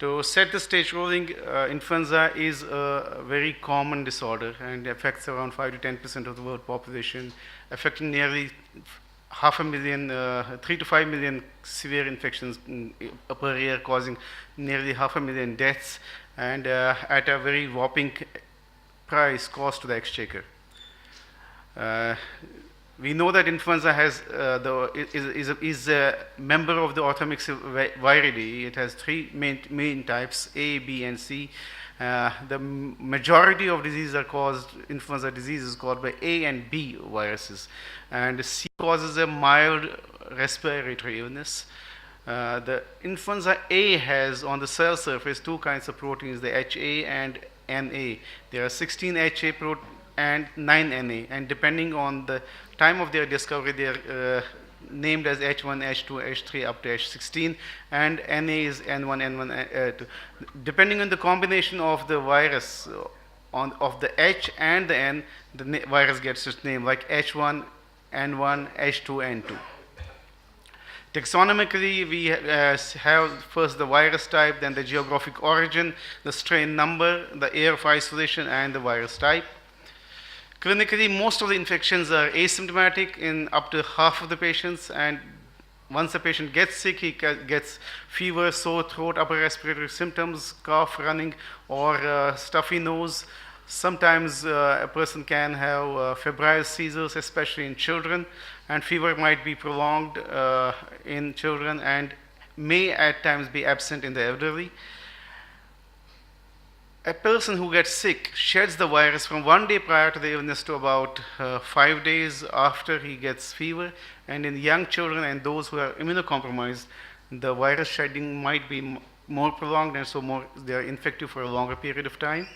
To set the stage, rolling influenza is a very common disorder and affects around 5 to 10% of the world population, affecting nearly 3 to 5 million severe infections per year, causing nearly 500,000 deaths, and at a very whopping price cost to the exchequer. We know that influenza is a member of the Orthomyxiviridae. It has three main types, A, B, and C. The majority of diseases are caused, influenza diseases caused by A and B viruses, and C causes a mild respiratory illness. The influenza A has on the cell surface two kinds of proteins, the HA and NA. There are 16 HA proteins and 9 NA, and depending on the time of their discovery, they are named as H1, H2, H3 up to H16, and NA is N1, N1, depending on the combination of the virus of the H and the N, the virus gets its name, like H1, N1, H2, N2. Taxonomically, we have first the virus type, then the geographic origin, the strain number, the year of isolation, and the virus type. Clinically, most of the infections are asymptomatic in up to half of the patients, and once the patient gets sick, he gets fever, sore throat, upper respiratory symptoms, cough, running, or stuffy nose. Sometimes a person can have febrile seizures, especially in children, and fever might be prolonged in children and may at times be absent in the elderly. A person who gets sick sheds the virus from 1 day prior to the illness to about 5 days after he gets fever, and in young children and those who are immunocompromised, the virus shedding might be more prolonged, and so they are infective for a longer period of time.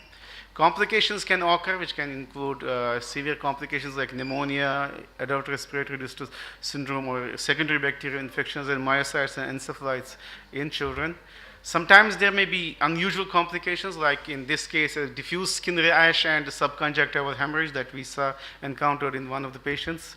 Complications can occur, which can include severe complications like pneumonia, adult respiratory distress syndrome, or secondary bacterial infections, and myositis and encephalitis in children. Sometimes there may be unusual complications, like in this case, a diffuse skin rash and subconjunctival hemorrhage that we encountered in one of the patients.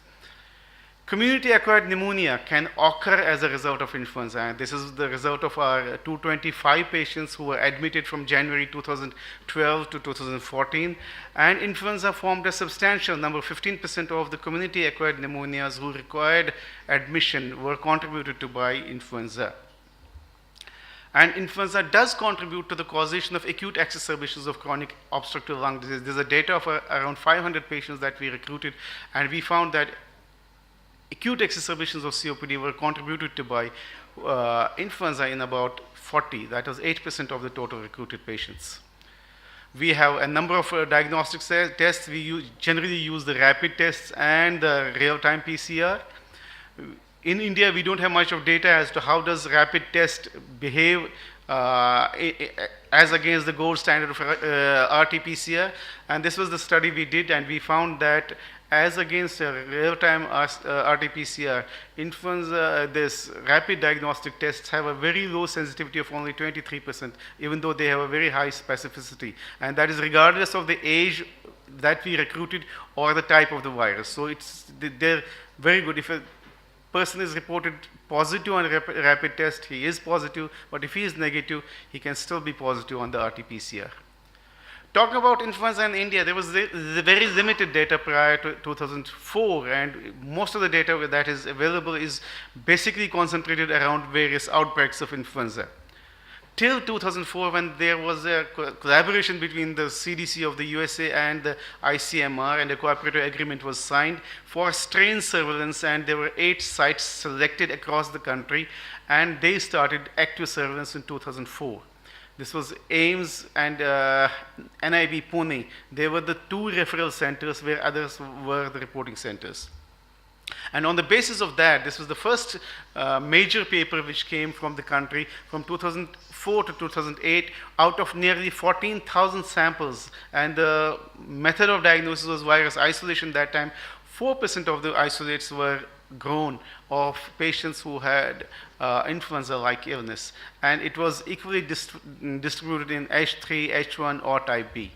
Community-acquired pneumonia can occur as a result of influenza, and this is the result of our 225 patients who were admitted from January 2012 to 2014, and influenza formed a substantial number, 15% of the community-acquired pneumonias who required admission were contributed to by influenza. And influenza does contribute to the causation of acute exacerbations of chronic obstructive lung disease. There's a data of around 500 patients that we recruited, and we found that acute exacerbations of COPD were contributed to by influenza in about 40, that was 8% of the total recruited patients. We have a number of diagnostic tests. We generally use the rapid tests and the real-time PCR. In India, we don't have much of data as to how does rapid test behave as against the gold standard of RT-PCR, and this was the study we did, and we found that as against real-time RT-PCR, influenza, this rapid diagnostic tests have a very low sensitivity of only 23%, even though they have a very high specificity, and that is regardless of the age that we recruited or the type of the virus. So they're very good. If a person is reported positive on a rapid test, he is positive, but if he is negative, he can still be positive on the RT-PCR. Talking about influenza in India, there was very limited data prior to 2004, and most of the data that is available is basically concentrated around various outbreaks of influenza. Till 2004, when there was a collaboration between the CDC of the USA and the ICMR, and a cooperative agreement was signed for strain surveillance, and there were 8 sites selected across the country, and they started active surveillance in 2004. This was AIMS and NIB Pune. They were the 2 referral centers where others were the reporting centers. And on the basis of that, this was the first major paper which came from the country from 2004 to 2008 out of nearly 14,000 samples. And the method of diagnosis was virus isolation. That time, 4% of the isolates were grown of patients who had influenza-like illness. And it was equally distributed in H3, H1, or type B.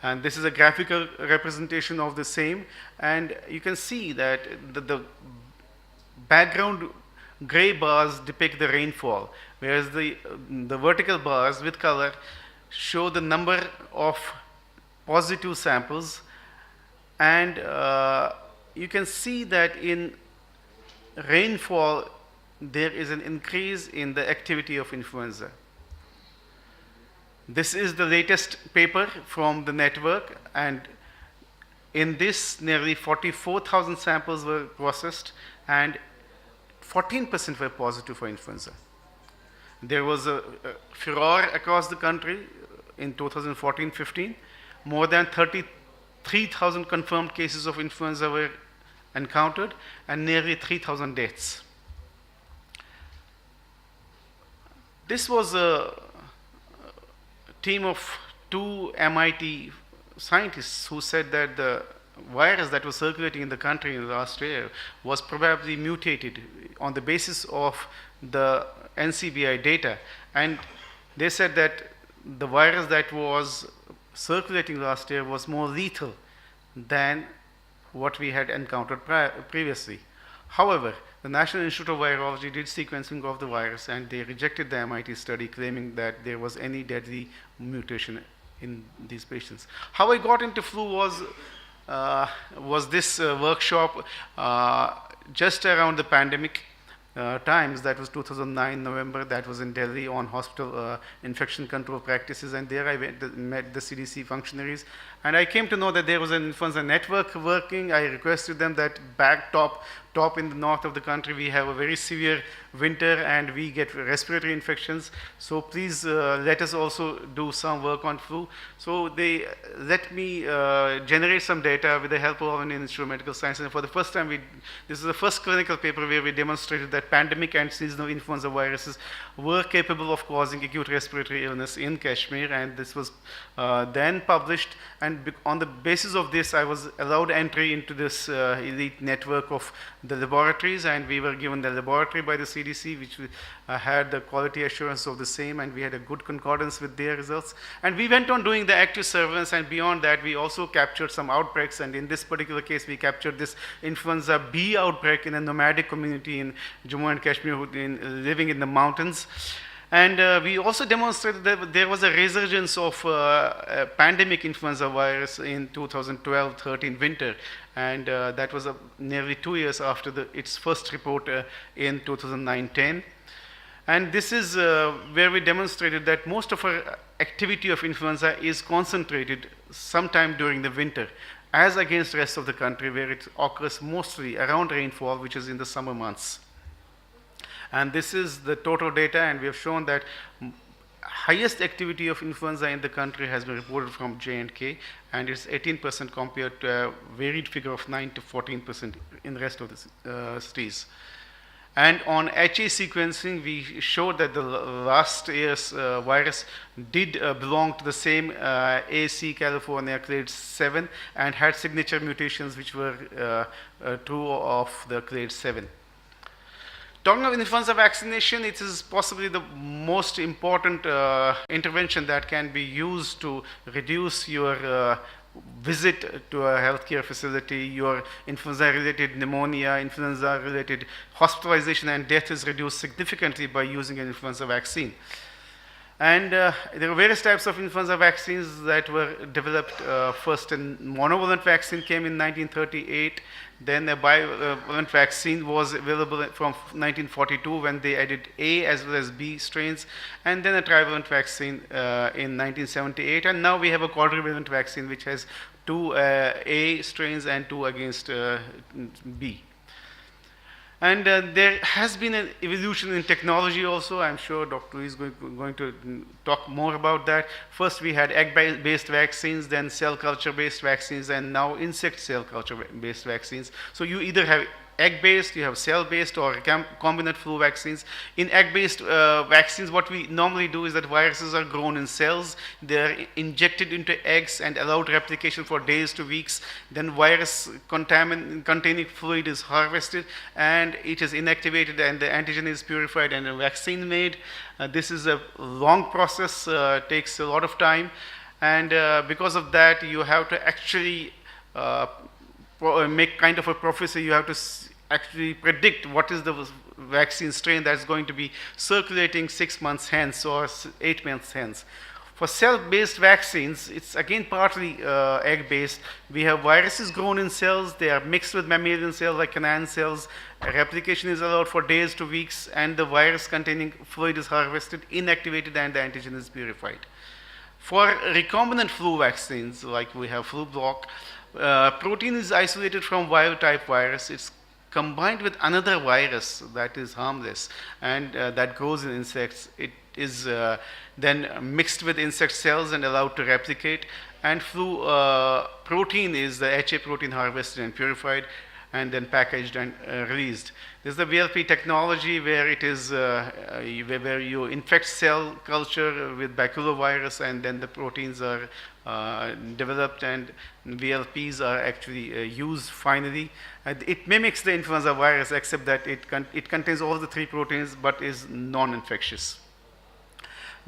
And this is a graphical representation of the same, and you can see that the background gray bars depict the rainfall, whereas the vertical bars with color show the number of positive samples. And you can see that in rainfall, there is an increase in the activity of influenza. This is the latest paper from the network, and in this, nearly 44,000 samples were processed, and 14% were positive for influenza. There was a furor across the country in 2014-15. More than 33,000 confirmed cases of influenza were encountered, and nearly 3,000 deaths. This was a team of 2 MIT scientists who said that the virus that was circulating in the country in the last year was probably mutated on the basis of the NCBI data. And they said that the virus that was circulating last year was more lethal than what we had encountered previously. However, the National Institute of Virology did sequencing of the virus, and they rejected the MIT study, claiming that there was any deadly mutation in these patients. How I got into flu was this workshop just around the pandemic times. That was 2009 November. That was in Delhi on hospital infection control practices, and there I met the CDC functionaries, and I came to know that there was an influenza network working. I requested them that back top in the north of the country, we have a very severe winter and we get respiratory infections. So please let us also do some work on flu. So they let me generate some data with the help of an Institute of Medical Sciences. And for the first time, this is the first clinical paper where we demonstrated that pandemic and seasonal influenza viruses were capable of causing acute respiratory illness in Kashmir. And this was then published. And on the basis of this, I was allowed entry into this elite network of the laboratories, and we were given the laboratory by the CDC, which had the quality assurance of the same, and we had a good concordance with their results. And we went on doing the active surveillance, and beyond that, we also captured some outbreaks, and in this particular case, we captured this influenza B outbreak in a nomadic community in Jammu and Kashmir living in the mountains. And we also demonstrated that there was a resurgence of pandemic influenza virus in 2012-13 winter, and that was nearly 2 years after its first report in 2009-10. And this is where we demonstrated that most of our activity of influenza is concentrated sometime during the winter, as against the rest of the country, where it occurs mostly around rainfall, which is in the summer months. And this is the total data, and we have shown that highest activity of influenza in the country has been reported from J&K, and it's 18% compared to a varied figure of 9 to 14% in the rest of the cities. And on HA sequencing, we showed that the last year's virus did belong to the same AC California clade 7 and had signature mutations which were true of the clade 7. Talking of influenza vaccination, it is possibly the most important intervention that can be used to reduce your visit to a healthcare facility. Your influenza-related pneumonia, influenza-related hospitalization and death is reduced significantly by using an influenza vaccine. And there are various types of influenza vaccines that were developed. First, a monovalent vaccine came in 1938. Then a bivalent vaccine was available from 1942 when they added A as well as B strains. And then a trivalent vaccine in 1978. And now we have a quadrivalent vaccine which has 2 A strains and 2 against B. And there has been an evolution in technology also. I'm sure Dr. Lee is going to talk more about that. First, we had egg-based vaccines, then cell culture-based vaccines, and now insect cell culture-based vaccines. So you either have egg-based, you have cell-based, or recombinant flu vaccines. In egg-based vaccines, what we normally do is that viruses are grown in cells. They're injected into eggs and allowed replication for days to weeks. Then virus containing fluid is harvested, and it is inactivated, and the antigen is purified, and a vaccine made. This is a long process, takes a lot of time, and because of that, you have to actually make kind of a prophecy. You have to actually predict what is the vaccine strain that's going to be circulating 6 months hence or 8 months hence. For cell-based vaccines, it's again partly egg-based. We have viruses grown in cells. They are mixed with mammalian cells like canine cells. Replication is allowed for days to weeks, and the virus-containing fluid is harvested, inactivated, and the antigen is purified. For recombinant flu vaccines, like we have flu block, protein is isolated from wild-type virus. It's combined with another virus that is harmless and that grows in insects. It is then mixed with insect cells and allowed to replicate. And flu protein is the HA protein harvested and purified and then packaged and released. This is the VLP technology where it is where you infect cell culture with baculovirus and then the proteins are developed and VLPs are actually used finally. It mimics the influenza virus except that it contains all the 3 proteins but is non-infectious.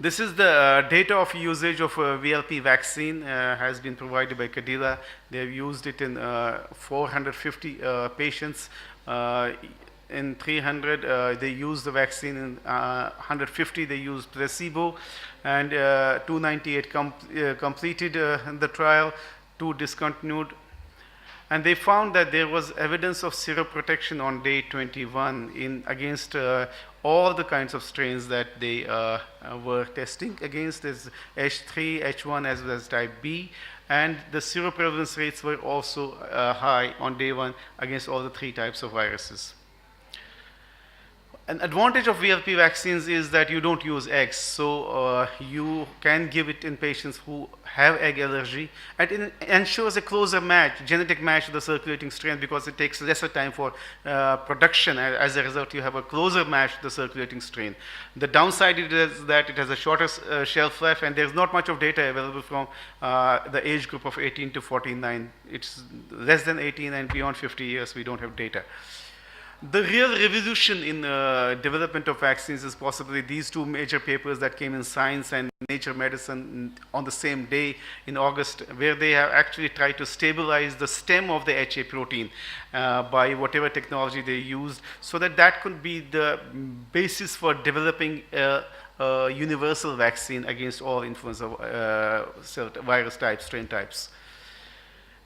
This is the data of usage of VLP vaccine has been provided by Cadila. They have used it in 450 patients. In 300, they used the vaccine. In 150, they used placebo. And 298 completed the trial, 2 discontinued. And they found that there was evidence of seroprotection on day 21 against all the kinds of strains that they were testing against, as H3, H1, as well as type B. And the seroprevalence rates were also high on day 1 against all the 3 types of viruses. An advantage of VLP vaccines is that you don't use eggs, so you can give it in patients who have egg allergy, and it ensures a closer match, genetic match to the circulating strain because it takes lesser time for production. As a result, you have a closer match to the circulating strain. The downside is that it has a shorter shelf life, and there's not much of data available from the age group of 18 to 49. It's less than 18 and beyond 50 years, we don't have data. The real revolution in development of vaccines is possibly these 2 major papers that came in Science and Nature Medicine on the same day in August, where they have actually tried to stabilize the stem of the HA protein by whatever technology they used, so that could be the basis for developing a universal vaccine against all influenza virus types, strain types.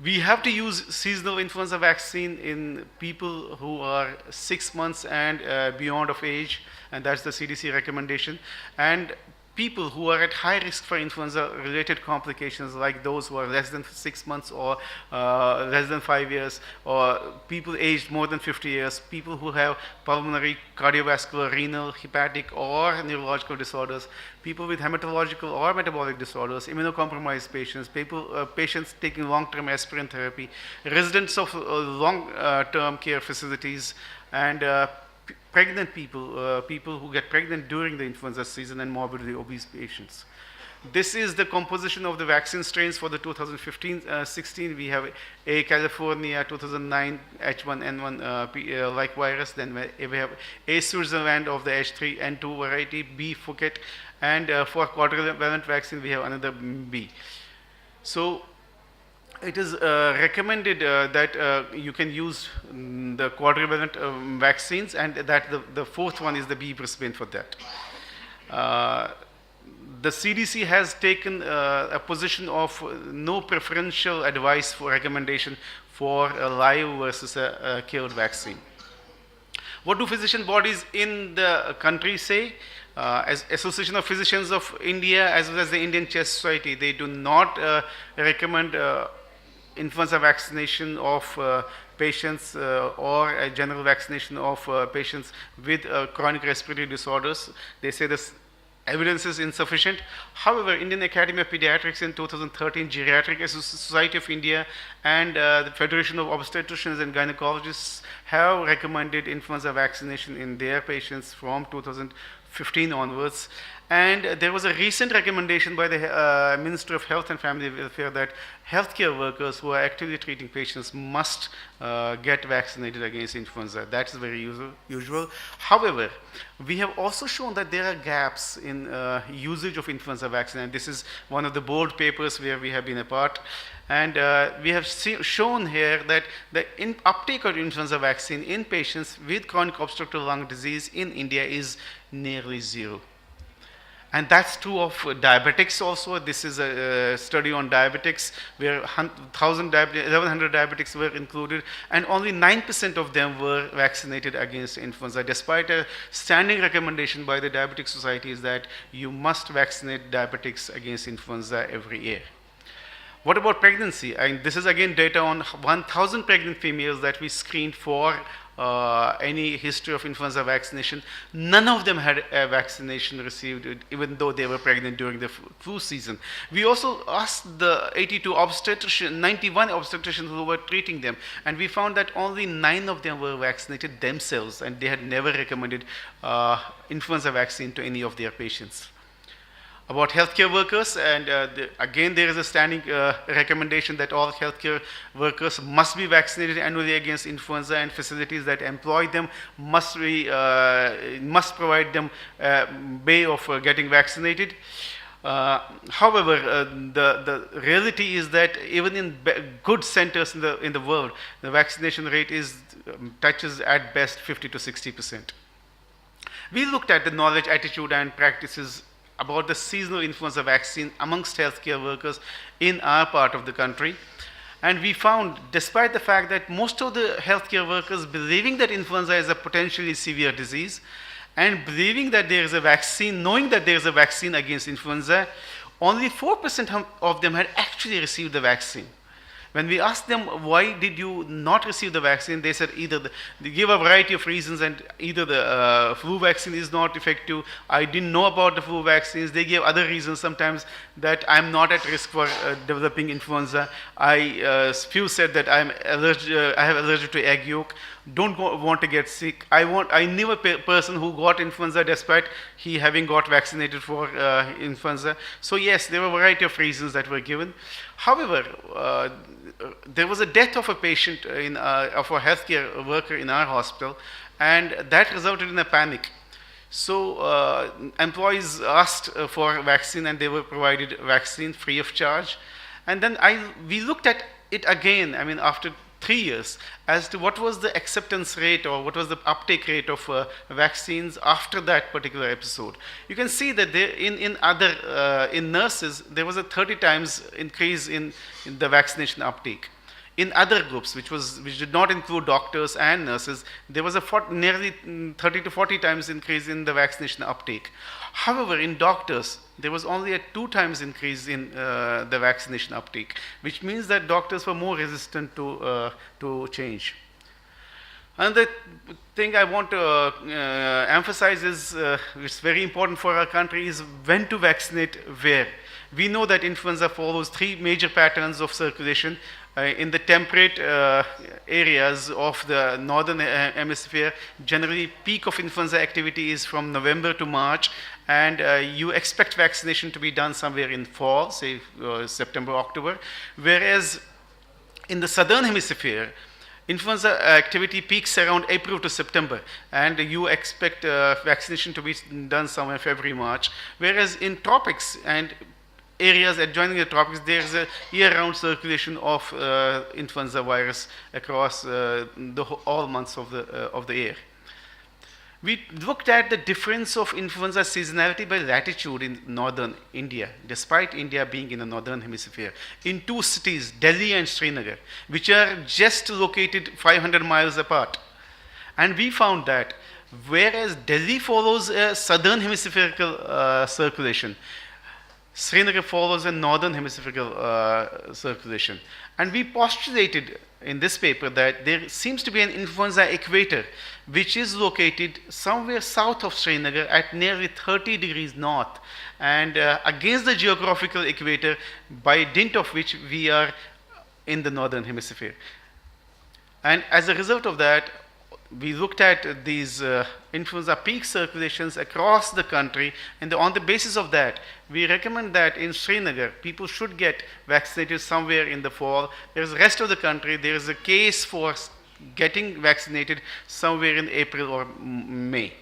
We have to use seasonal influenza vaccine in people who are 6 months and beyond of age, and that's the CDC recommendation. And people who are at high risk for influenza-related complications, like those who are less than 6 months or less than 5 years, or people aged more than 50 years, people who have pulmonary, cardiovascular, renal, hepatic, or neurological disorders, people with hematological or metabolic disorders, immunocompromised patients, patients taking long-term aspirin therapy, residents of long-term care facilities, and pregnant people, people who get pregnant during the influenza season, and morbidly obese patients. This is the composition of the vaccine strains for the 2015-16. We have A. California, 2009 H1N1 like virus. Then we have A. Switzerland of the H3N2 variety, B. Phuket, and for quadrivalent vaccine we have another B. So it is recommended that you can use the quadrivalent vaccines, and that the 4th one is the B. Brisbane for that. The CDC has taken a position of no preferential advice for recommendation for a live versus a killed vaccine. What do physician bodies in the country say? As Association of Physicians of India, as well as the Indian Chest Society, they do not recommend influenza vaccination of patients or a general vaccination of patients with chronic respiratory disorders. They say this evidence is insufficient. However, Indian Academy of Pediatrics in 2013, Geriatric Society of India, and the Federation of Obstetricians and Gynecologists have recommended influenza vaccination in their patients from 2015 onwards. And there was a recent recommendation by the Minister of Health and Family Welfare that healthcare workers who are actively treating patients must get vaccinated against influenza. That is very usual. However, we have also shown that there are gaps in usage of influenza vaccine, and this is one of the board papers where we have been a part. And we have shown here that the uptake of influenza vaccine in patients with chronic obstructive lung disease in India is nearly zero. And that's true of diabetics also. This is a study on diabetics where 1,100 diabetics were included, and only 9% of them were vaccinated against influenza, despite a standing recommendation by the Diabetic Society is that you must vaccinate diabetics against influenza every year. What about pregnancy? And this is again data on 1,000 pregnant females that we screened for any history of influenza vaccination. None of them had a vaccination received, even though they were pregnant during the flu season. We also asked the 91 obstetricians who were treating them, and we found that only 9 of them were vaccinated themselves, and they had never recommended influenza vaccine to any of their patients. About healthcare workers, and again there is a standing recommendation that all healthcare workers must be vaccinated annually against influenza, and facilities that employ them must provide them a way of getting vaccinated. However, the reality is that even in good centers in the world, the vaccination rate touches at best 50 to 60%. We looked at the knowledge, attitude, and practices about the seasonal influenza vaccine amongst healthcare workers in our part of the country. And we found, despite the fact that most of the healthcare workers believing that influenza is a potentially severe disease and believing that there is a vaccine, knowing that there is a vaccine against influenza, only 4% of them had actually received the vaccine. When we asked them, why did you not receive the vaccine, they said they give a variety of reasons, and either the flu vaccine is not effective, I didn't know about the flu vaccines, they gave other reasons sometimes that I'm not at risk for developing influenza. Few said that I have allergy to egg yolk, don't want to get sick. I knew a person who got influenza despite he having got vaccinated for influenza. So yes, there were a variety of reasons that were given. However, there was a death of a patient of a healthcare worker in our hospital, and that resulted in a panic. So employees asked for a vaccine, and they were provided vaccine free of charge. And then we looked at it again, I mean, after 3 years, as to what was the acceptance rate or what was the uptake rate of vaccines after that particular episode. You can see that in nurses, there was a 30 times increase in the vaccination uptake. In other groups, which did not include doctors and nurses, there was a nearly 30 to 40 times increase in the vaccination uptake. However, in doctors, there was only a 2 times increase in the vaccination uptake, which means that doctors were more resistant to change. Another thing I want to emphasize is, which is very important for our country, is when to vaccinate where. We know that influenza follows 3 major patterns of circulation. In the temperate areas of the northern hemisphere, generally peak of influenza activity is from November to March, and you expect vaccination to be done somewhere in fall, say September, October, whereas in the southern hemisphere, influenza activity peaks around April to September, and you expect vaccination to be done somewhere February, March, whereas in tropics and areas adjoining the tropics, there is a year-round circulation of influenza virus across all months of the year. We looked at the difference of influenza seasonality by latitude in northern India, despite India being in the northern hemisphere, in 2 cities, Delhi and Srinagar, which are just located 500 miles apart. And we found that whereas Delhi follows a southern hemispherical circulation, Srinagar follows a northern hemispherical circulation. And we postulated in this paper that there seems to be an influenza equator which is located somewhere south of Srinagar at nearly 30 degrees north, and against the geographical equator, by dint of which we are in the northern hemisphere. And as a result of that, we looked at these influenza peak circulations across the country, and on the basis of that, we recommend that in Srinagar, people should get vaccinated somewhere in the fall. There is the rest of the country, there is a case for getting vaccinated somewhere in April or May.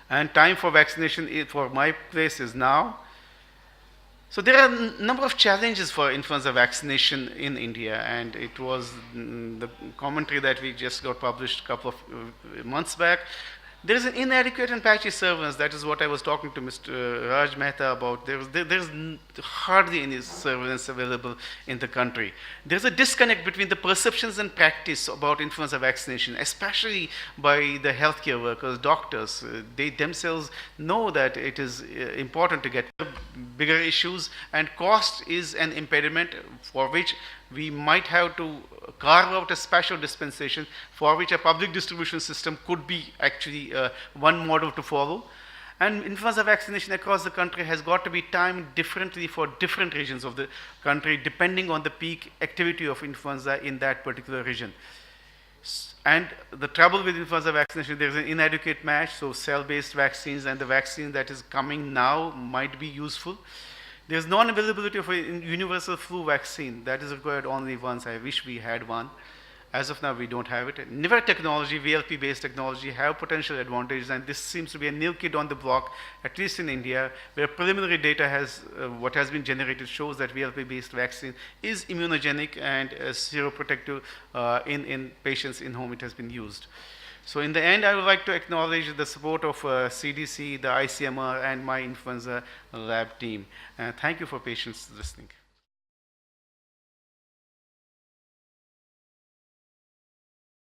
And time for vaccination for my place is now. So there are a number of challenges for influenza vaccination in India, and it was the commentary that we just got published a couple of months back. There is an inadequate and patchy surveillance. That is what I was talking to Mr. Raj Mehta about. There's hardly any surveillance available in the country. There's a disconnect between the perceptions and practice about influenza vaccination, especially by the healthcare workers, doctors. They themselves know that it is important to get bigger issues, and cost is an impediment for which we might have to carve out a special dispensation, for which a public distribution system could be actually one model to follow. And influenza vaccination across the country has got to be timed differently for different regions of the country, depending on the peak activity of influenza in that particular region. And the trouble with influenza vaccination, there is an inadequate match, so cell-based vaccines and the vaccine that is coming now might be useful. There's non-availability of a universal flu vaccine. That is required only once. I wish we had one. As of now, we don't have it. Newer technology, VLP-based technology, have potential advantages, and this seems to be a new kid on the block, at least in India, where preliminary data has, what has been generated shows that VLP-based vaccine is immunogenic and seroprotective in patients in whom it has been used. So in the end, I would like to acknowledge the support of CDC, the ICMR, and my influenza lab team. Thank you for patience listening.